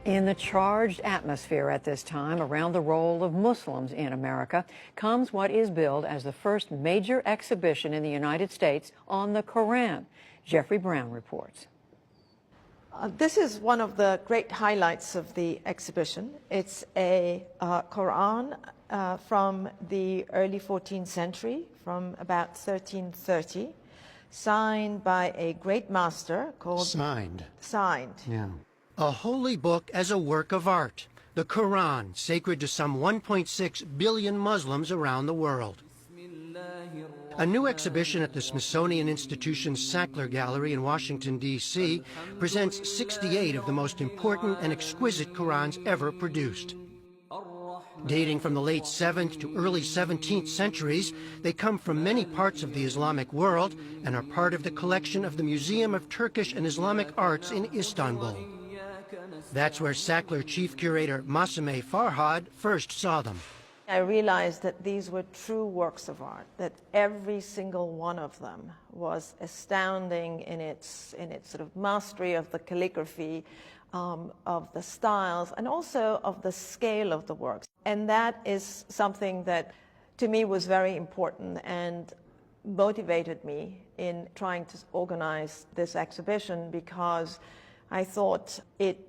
In the charged atmosphere at this time around the role of Muslims in America comes what is billed as the first major exhibition in the United States on the Quran. Jeffrey Brown reports. This is one of the great highlights of the exhibition. It's a Quran from the early 14th century, from about 1330, signed by a great master called... Signed. Yeah. A holy book as a work of art. The Quran, sacred to some 1.6 billion Muslims around the world. A new exhibition at the Smithsonian Institution's Sackler Gallery in Washington, D.C. presents 68 of the most important and exquisite Qurans ever produced. Dating from the late 7th to early 17th centuries, they come from many parts of the Islamic world and are part of the collection of the Museum of Turkish and Islamic Arts in Istanbul. That's where Sackler chief curator Masumeh Farhad first saw them. I realized that these were true works of art, that every single one of them was astounding in its sort of mastery of the calligraphy, of the styles, and also of the scale of the works. And that is something that, to me, was very important and motivated me in trying to organize this exhibition, because I thought it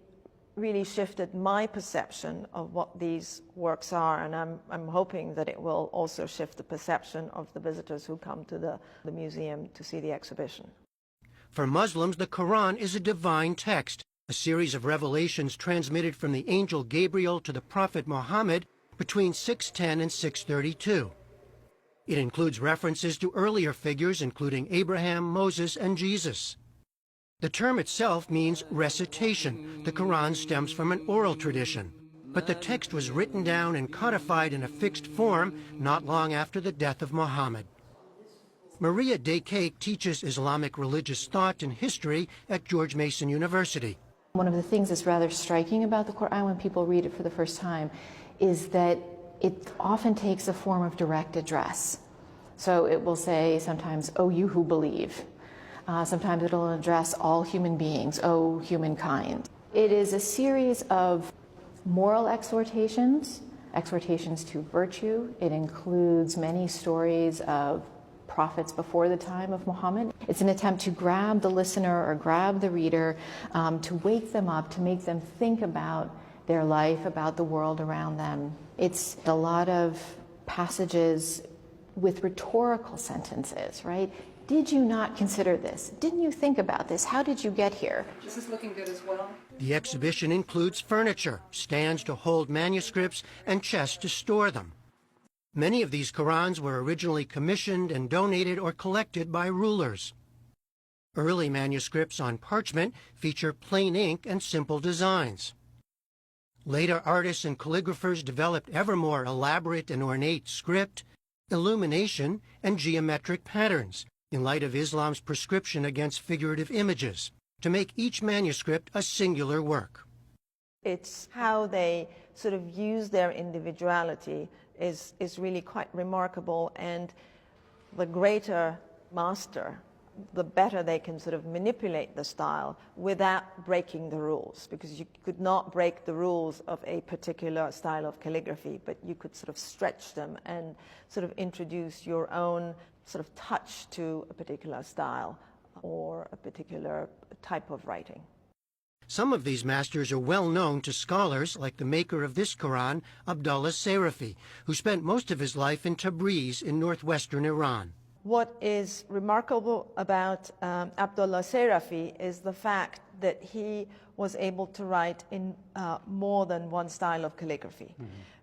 really shifted my perception of what these works are, and I'm hoping that it will also shift the perception of the visitors who come to the museum to see the exhibition. For Muslims, the Quran is a divine text, a series of revelations transmitted from the angel Gabriel to the prophet Muhammad between 610 and 632. It includes references to earlier figures including Abraham, Moses, and Jesus. The term itself means recitation. The Quran stems from an oral tradition, but the text was written down and codified in a fixed form not long after the death of Muhammad. Maria Daycake teaches Islamic religious thought and history at George Mason University. One of the things that's rather striking about the Quran when people read it for the first time is that it often takes a form of direct address. So it will say sometimes, "O you who believe." Sometimes it'll address all human beings, "O humankind." It is a series of moral exhortations, exhortations to virtue. It includes many stories of prophets before the time of Muhammad. It's an attempt to grab the listener or grab the reader, to wake them up, to make them think about their life, about the world around them. It's a lot of passages with rhetorical sentences, right? Did you not consider this? Didn't you think about this? How did you get here? This is looking good as well. The exhibition includes furniture, stands to hold manuscripts, and chests to store them. Many of these Qurans were originally commissioned and donated or collected by rulers. Early manuscripts on parchment feature plain ink and simple designs. Later artists and calligraphers developed ever more elaborate and ornate script, illumination, and geometric patterns, in light of Islam's prescription against figurative images, to make each manuscript a singular work. It's how they sort of use their individuality is really quite remarkable, and the greater master, the better they can sort of manipulate the style without breaking the rules, because you could not break the rules of a particular style of calligraphy, but you could sort of stretch them and sort of introduce your own sort of touch to a particular style or a particular type of writing. Some of these masters are well known to scholars, like the maker of this Quran, Abdullah Sarafi, who spent most of his life in Tabriz in northwestern Iran. What is remarkable about Abdullah Sarafi is the fact that he was able to write in more than one style of calligraphy,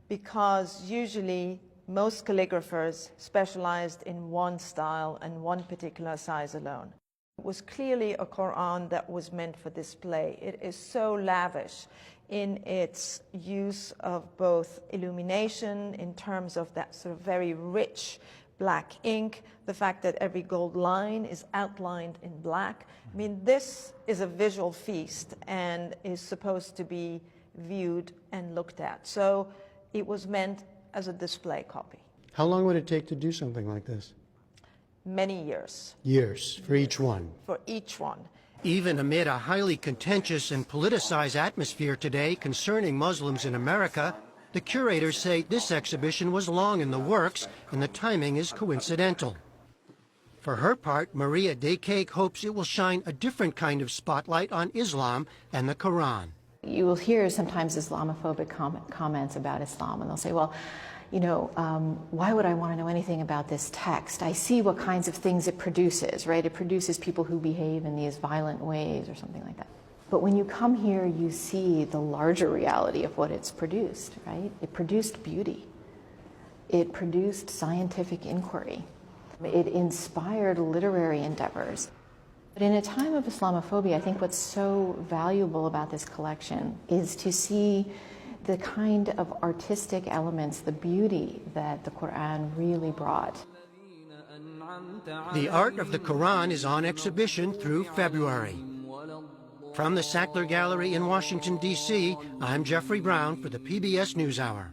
because usually most calligraphers specialized in one style and one particular size alone. It was clearly a Quran that was meant for display. It is so lavish in its use of both illumination, in terms of that sort of very rich black ink, the fact that every gold line is outlined in black. I mean, this is a visual feast and is supposed to be viewed and looked at. So it was meant as a display copy. How long would it take to do something like this? Many years. Years for each one? For each one. Even amid a highly contentious and politicized atmosphere today concerning Muslims in America, the curators say this exhibition was long in the works and the timing is coincidental. For her part, Maria Daycake hopes it will shine a different kind of spotlight on Islam and the Quran. You will hear sometimes Islamophobic comments about Islam, and they'll say, well, you know, why would I want to know anything about this text? I see what kinds of things it produces, right? It produces people who behave in these violent ways or something like that. But when you come here, you see the larger reality of what it's produced, right? It produced beauty. It produced scientific inquiry. It inspired literary endeavors. But in a time of Islamophobia, I think what's so valuable about this collection is to see the kind of artistic elements, the beauty that the Quran really brought. The art of the Quran is on exhibition through February. From the Sackler Gallery in Washington, D.C., I'm Jeffrey Brown for the PBS NewsHour.